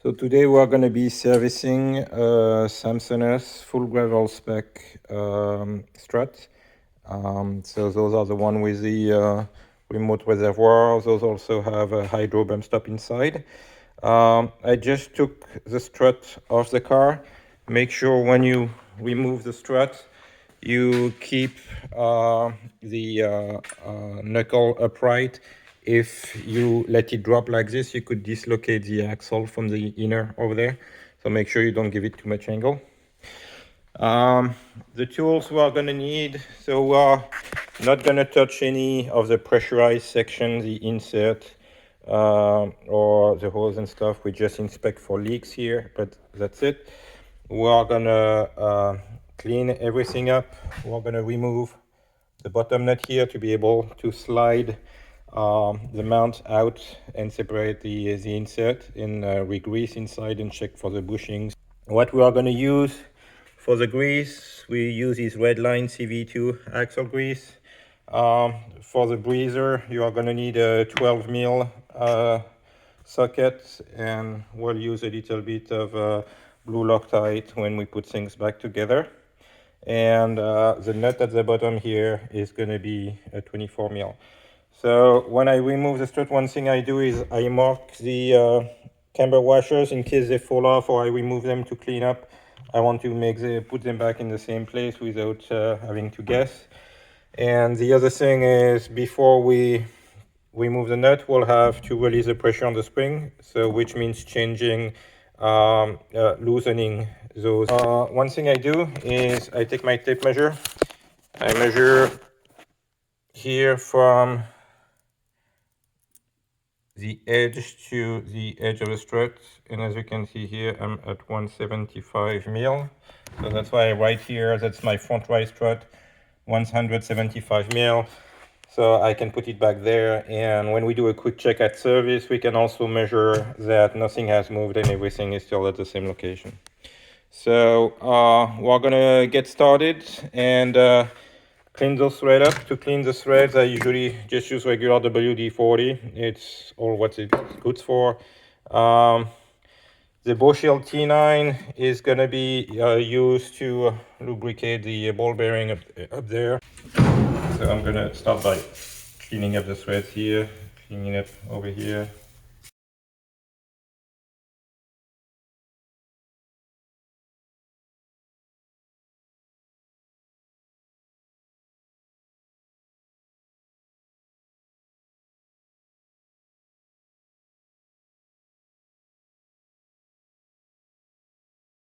So today we are going to be servicing Samsonas full gravel spec strut. So those are the one with the remote reservoirs. Those also have a hydro bump stop inside. I just took the strut off the car. Make sure when you remove the strut, you keep the knuckle upright. If you let it drop like this, you could dislocate the axle from the inner over there. So make sure you don't give it too much angle. The tools we are going to need, so we are not going to touch any of the pressurized section, the insert or the hose and stuff. We just inspect for leaks here, but that's it. We are going to clean everything up. We're going to remove the bottom nut here to be able to slide the mount out and separate the insert and regrease inside and check for the bushings. What we are going to use for the grease, we use this Redline CV2 axle grease. For the breather, you are going to need a 12 mil socket, and we'll use a little bit of blue Loctite when we put things back together. And the nut at the bottom here is going to be a 24 mil. So when I remove the strut, one thing I do is I mark the camber washers in case they fall off or I remove them to clean up. I want to put them back in the same place without having to guess. And the other thing is, before we remove the nut, we'll have to release the pressure on the spring, so which means changing, loosening those. One thing I do is I take my tape measure. I measure here from the edge to the edge of the strut, and as you can see here, I'm at 175 mil. So that's why I write here, that's my front right strut, 175 mil. So I can put it back there, and when we do a quick check at service, we can also measure that nothing has moved and everything is still at the same location. So we're gonna get started and clean those threads up. To clean the threads, I usually just use regular WD-40. It's all what it's good for. The bushel T9 is going to be used to lubricate the ball bearing up there. So I'm going to start by cleaning up the threads here, cleaning up over here.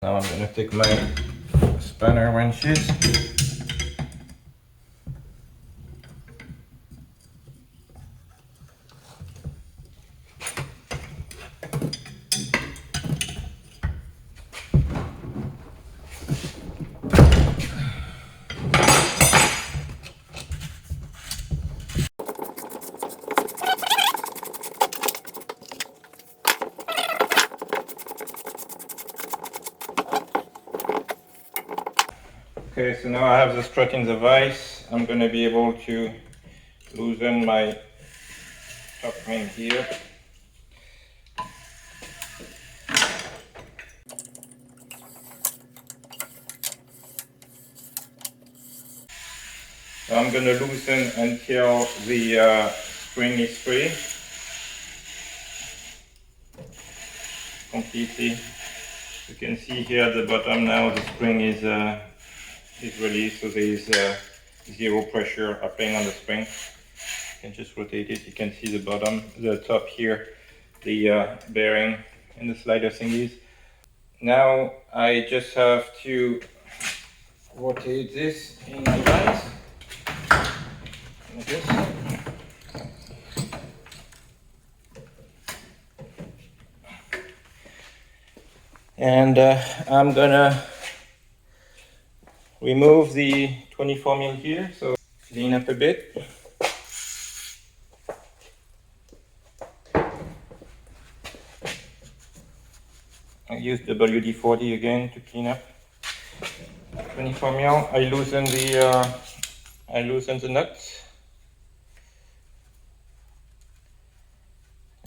Now I'm going to take my spanner wrenches. Okay, so now I have the strut in the vise. I'm going to be able to loosen my top ring here. So I'm going to loosen until the spring is free completely. You can see here at the bottom now the spring is released, so there is zero pressure applying on the spring. You can just rotate it. You can see the bottom, the top here, the bearing and the slider thingies. Now I just have to rotate this in my vise like this. And I'm gonna remove the 24 mil here, so clean up a bit. I use WD-40 again to clean up. 24 mil. I loosen the nuts.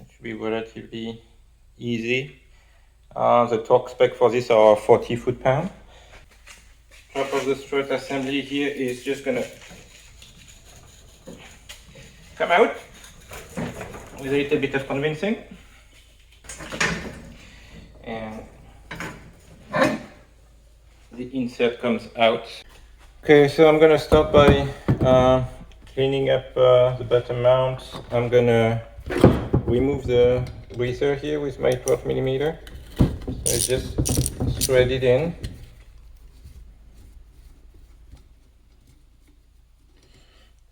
It should be relatively easy. The torque spec for this are 40 foot-pound. Top of the strut assembly here is just gonna come out with a little bit of convincing. And the insert comes out. Okay, so I'm gonna start by cleaning up the bottom mount. I'm gonna remove the breather here with my 12 millimeter. So I just thread it in.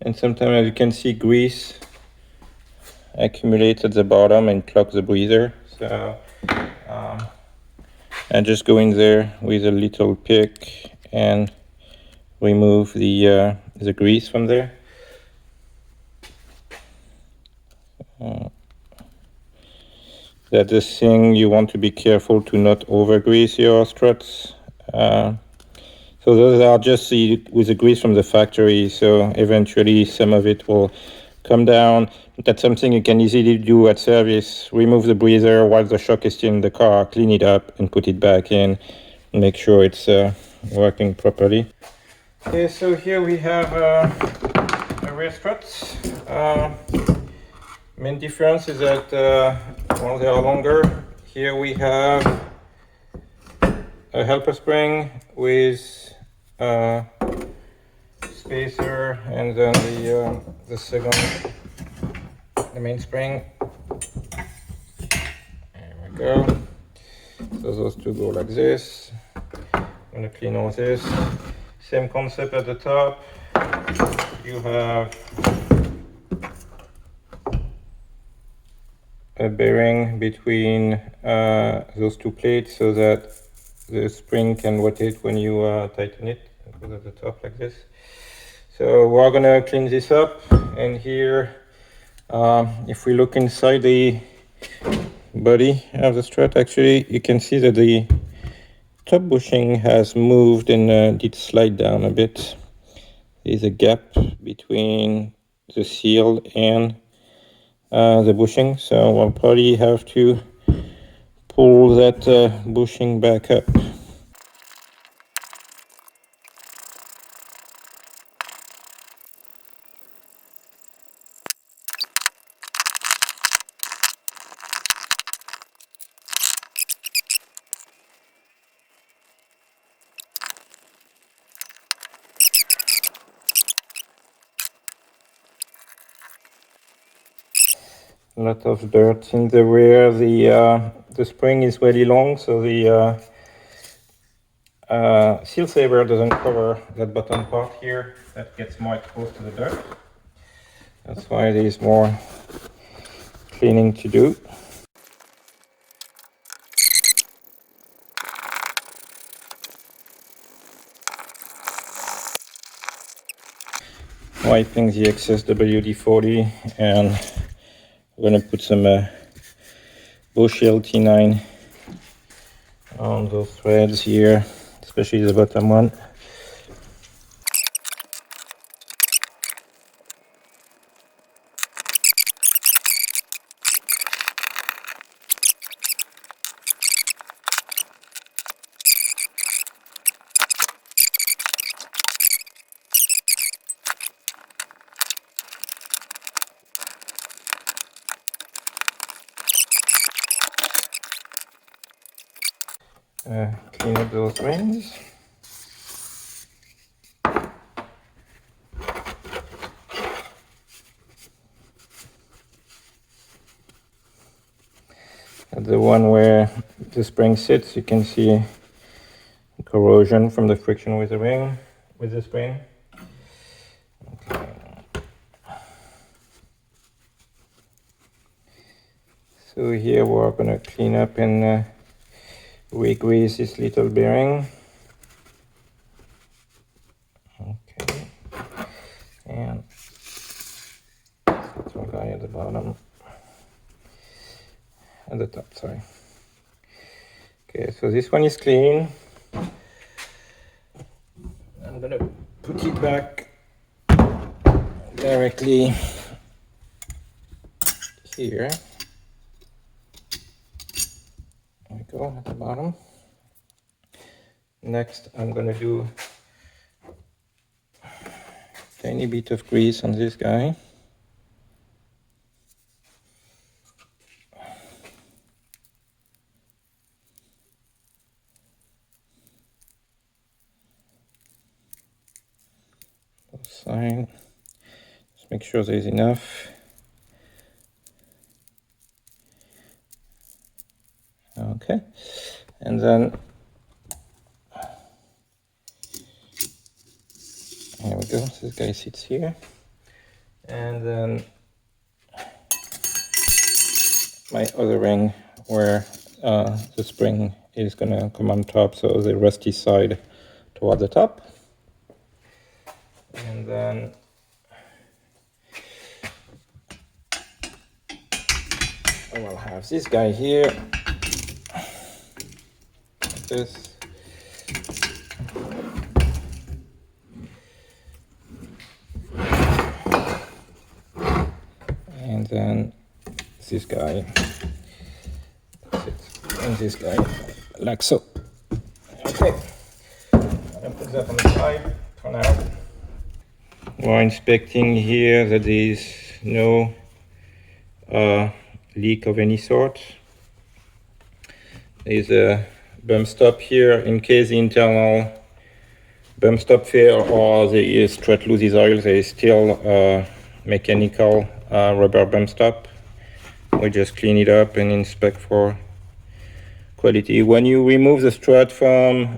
And sometimes, as you can see, grease accumulates at the bottom and clogs the breather. So I just go in there with a little pick and remove the grease from there. That's the thing, you want to be careful to not over grease your struts. So those are just with the grease from the factory, so eventually some of it will come down. That's something you can easily do at service. Remove the breather while the shock is still in the car, clean it up and put it back in, and make sure it's working properly. Okay, so here we have a rear strut. Main difference is that well, they are longer. Here we have a helper spring with spacer, and then the second, the main spring. There we go. So those two go like this. I'm gonna clean all this. Same concept at the top. You have a bearing between those two plates so that the spring can rotate when you tighten it. It goes at the top like this. So we're gonna clean this up, and here if we look inside the body of the strut, actually you can see that the top bushing has moved and did slide down a bit. There's a gap between the seal and the bushing, so we'll probably have to pull that bushing back up. A lot of dirt in the rear. The spring is really long, so the seal saver doesn't cover that bottom part here. That gets more exposed to the dirt. That's why there's more cleaning to do. Wiping the excess WD-40, and we're going to put some Bushel T9 on those threads here, especially the bottom one. Clean up those rings. At the one where the spring sits, you can see corrosion from the friction with the ring, with the spring. Okay. So here we're going to clean up and regrease this little bearing. Okay. And this little guy at the bottom. At the top, sorry. Okay, so this one is clean. I'm gonna put it back directly here. go at the bottom. Next, I'm gonna do a tiny bit of grease on this guy. Both sides. Just make sure there's enough. Okay, and then here we go. This guy sits here, and then my other ring where the spring is gonna come on top, so the rusty side toward the top, and then I will have this guy here, like this. And then this guy, and this guy, like so. Okay, I'll put that on the side for now. We're inspecting here that there is no leak of any sort. There's a bump stop here in case the internal bump stop fail or the strut loses oil. There is still a mechanical rubber bump stop. We just clean it up and inspect for quality. When you remove the strut from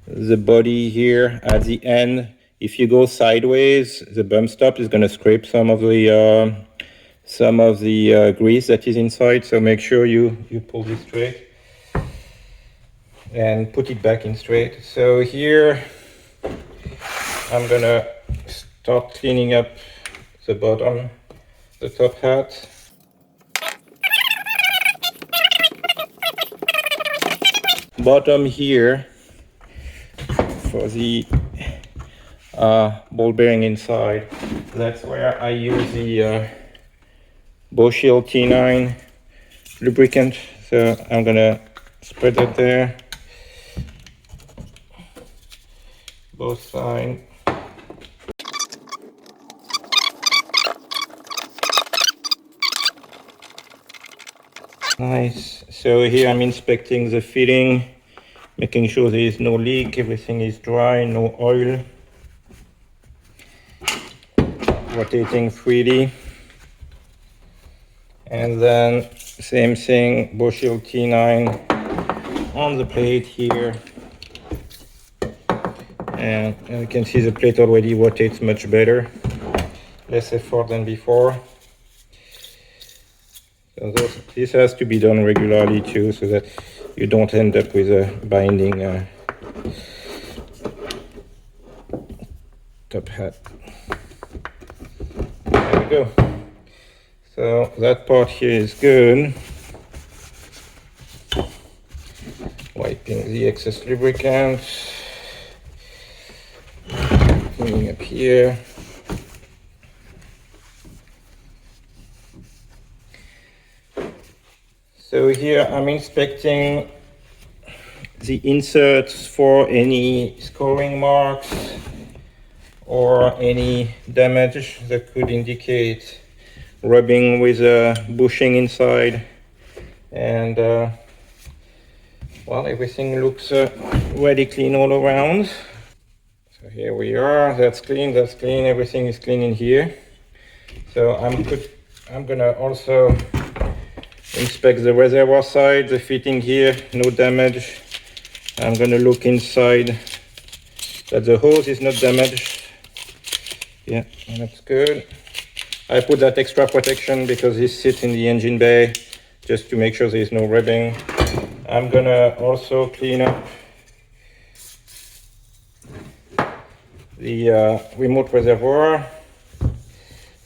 the body here at the end, if you go sideways, the bump stop is going to scrape some of the grease that is inside. So make sure you pull this straight and put it back in straight. So here I'm gonna start cleaning up the bottom, the top hat. Bottom here for the ball bearing inside, that's where I use the Boschel T9 lubricant. So I'm gonna spread that there, both sides. Nice. So here I'm inspecting the fitting, making sure there is no leak, everything is dry, no oil. Rotating freely. And then same thing, Boschel T9 on the plate here. And you can see the plate already rotates much better, less effort than before. So this has to be done regularly too, so that you don't end up with a binding top hat. There we go. So that part here is good. Wiping the excess lubricant. Cleaning up here. So here I'm inspecting the inserts for any scoring marks or any damage that could indicate rubbing with a bushing inside. And well, everything looks really clean all around. So here we are, that's clean, everything is clean in here. So I'm gonna also inspect the reservoir side, the fitting here, no damage. I'm gonna look inside that the hose is not damaged. Yeah, that's good. I put that extra protection because this sits in the engine bay, just to make sure there is no rubbing. I'm gonna also clean up the remote reservoir.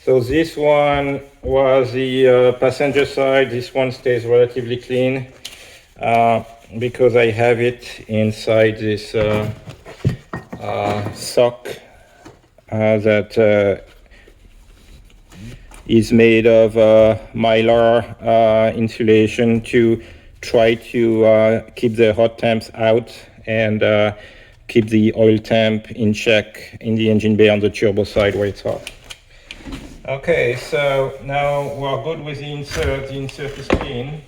So this one was the passenger side. This one stays relatively clean because I have it inside this sock that is made of mylar insulation to try to keep the hot temps out and keep the oil temp in check in the engine bay on the turbo side where it's hot. Okay, so now we're good with the insert. The insert is clean.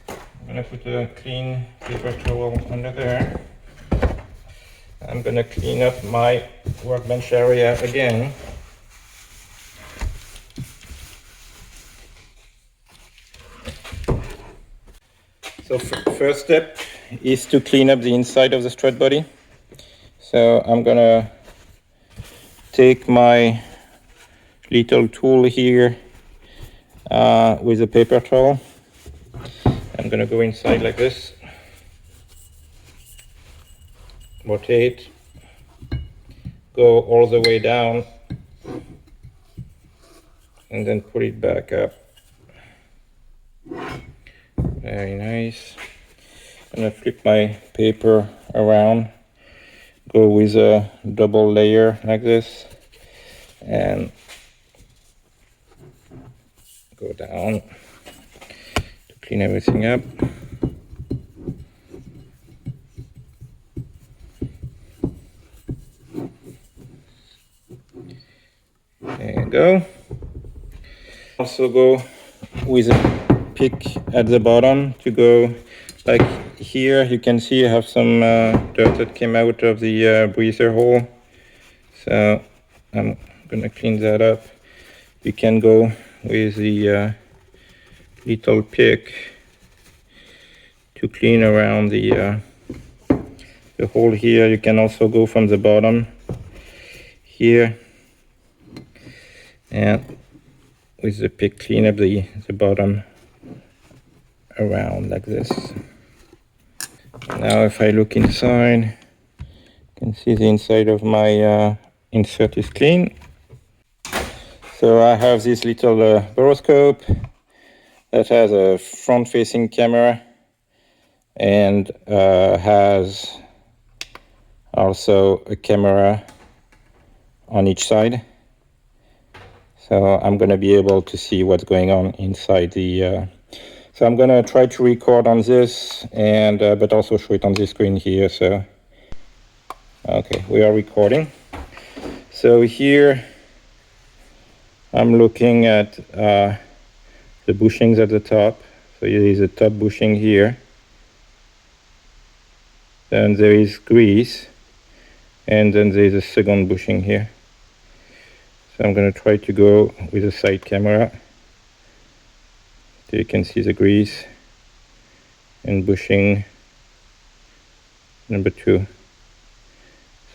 I'm gonna put a clean paper towel under there. I'm gonna clean up my workbench area again. So first step is to clean up the inside of the strut body. So I'm gonna take my little tool here with a paper towel. I'm gonna go inside like this, rotate, go all the way down, and then put it back up. Very nice. I'm gonna flip my paper around, go with a double layer like this, and go down to clean everything up. There you go. Also go with a pick at the bottom to go like here. You can see I have some dirt that came out of the breather hole. So I'm gonna clean that up. You can go with the little pick to clean around the hole here. You can also go from the bottom here and with the pick clean up the bottom around like this. Now if I look inside, you can see the inside of my insert is clean. So I have this little borescope that has a front-facing camera and has also a camera on each side. So I'm going to be able to see what's going on inside the... So I'm going to try to record on this and but also show it on this screen here. So okay, we are recording. So here I'm looking at the bushings at the top. So there is a top bushing here. Then there is grease. And then there is a second bushing here. So I'm going to try to go with a side camera. So you can see the grease and bushing number 2.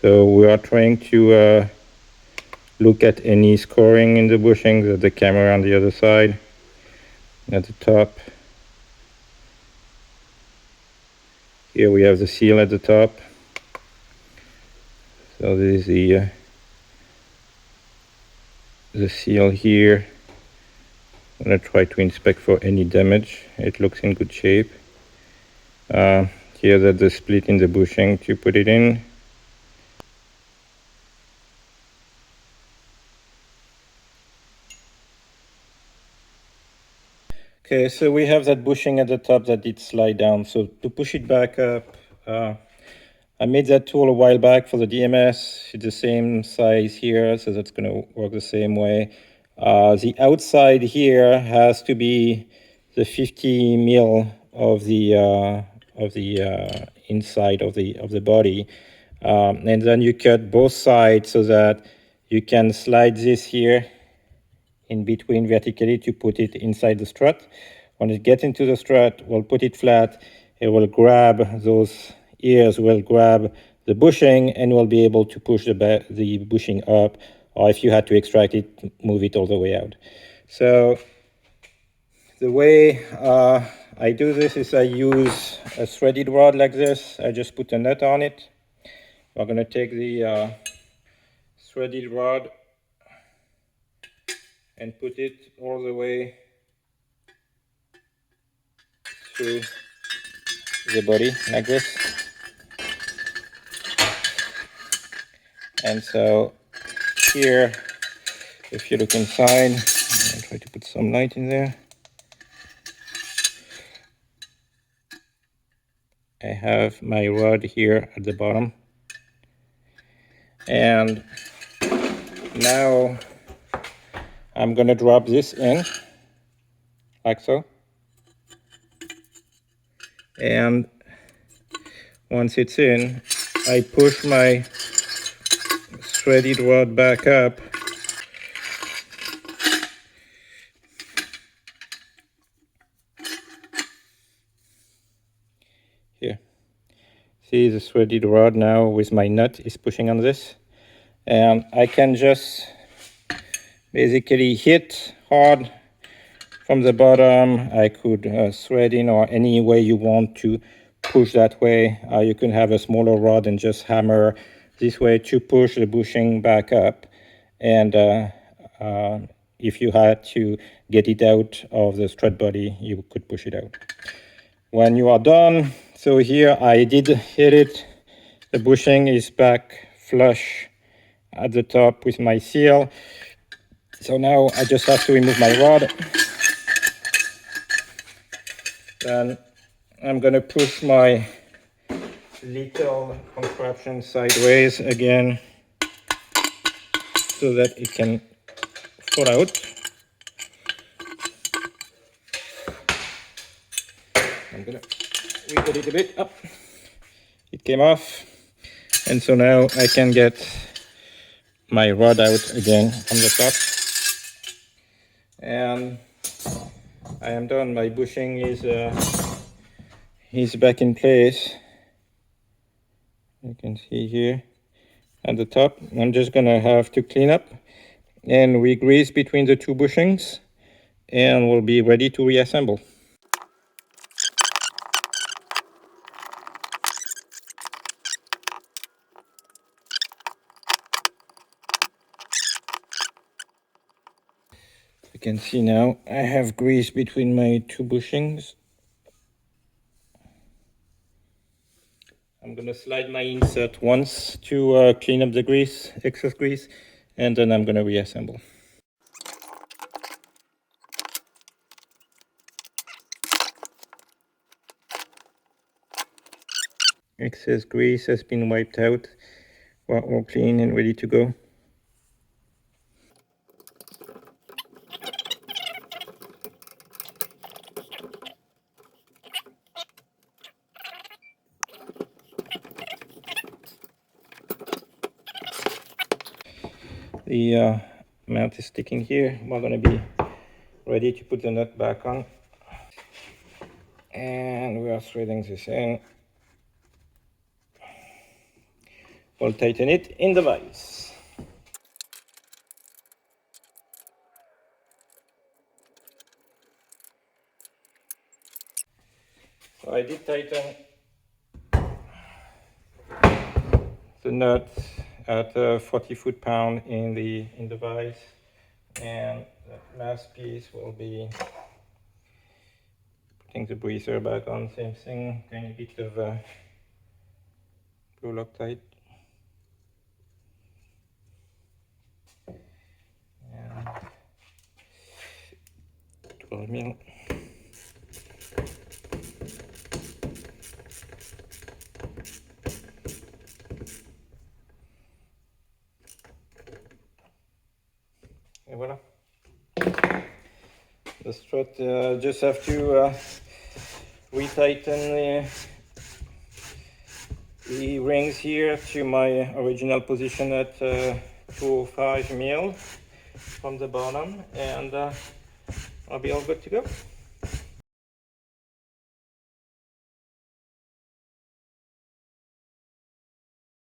So we are trying to look at any scoring in the bushings at the camera on the other side, at the top. Here we have the seal at the top. So this is the seal here. I'm going to try to inspect for any damage. It looks in good shape. Here that's the split in the bushing to put it in. Okay, so we have that bushing at the top that did slide down. So to push it back up, I made that tool a while back for the DMS. It's the same size here, so that's going to work the same way. The outside here has to be the 50 mil of the inside of the body, and then you cut both sides so that you can slide this here in between vertically to put it inside the strut. When it gets into the strut, we'll put it flat. It will grab those ears, will grab the bushing, and we'll be able to push the bushing up, or if you had to extract it, move it all the way out. So the way I do this is I use a threaded rod like this. I just put a nut on it. We're going to take the threaded rod and put it all the way through the body like this. And so here, if you look inside, I'll try to put some light in there. I have my rod here at the bottom. And now I'm gonna drop this in, like so. And once it's in, I push my threaded rod back up. Here. See the threaded rod now with my nut is pushing on this. And I can just basically hit hard from the bottom. I could thread in, or any way you want to push that way. You can have a smaller rod and just hammer this way to push the bushing back up. And if you had to get it out of the strut body, you could push it out. When you are done, so here I did hit it. The bushing is back flush at the top with my seal. So now I just have to remove my rod. Then I'm gonna push my little contraption sideways again so that it can fall out. I'm gonna wiggle it a bit up. It came off. And so now I can get my rod out again from the top. And I am done. My bushing is back in place. You can see here at the top. I'm just gonna have to clean up and regrease between the two bushings, and we'll be ready to reassemble. You can see now I have grease between my two bushings. I'm gonna slide my insert once to clean up the grease, excess grease, and then I'm gonna reassemble. Excess grease has been wiped out. We're all clean and ready to go. The mount is sticking here. We're gonna be ready to put the nut back on. And we are threading this in. We'll tighten it in the vise. So I did tighten the nut at 40 foot-pound in the vise, and the last piece will be putting the breather back on. Same thing, tiny bit of glue Loctite. And 12 mil. And voila. The strut, just have to retighten the rings here to my original position at 205 mil from the bottom, and I'll be all good to go.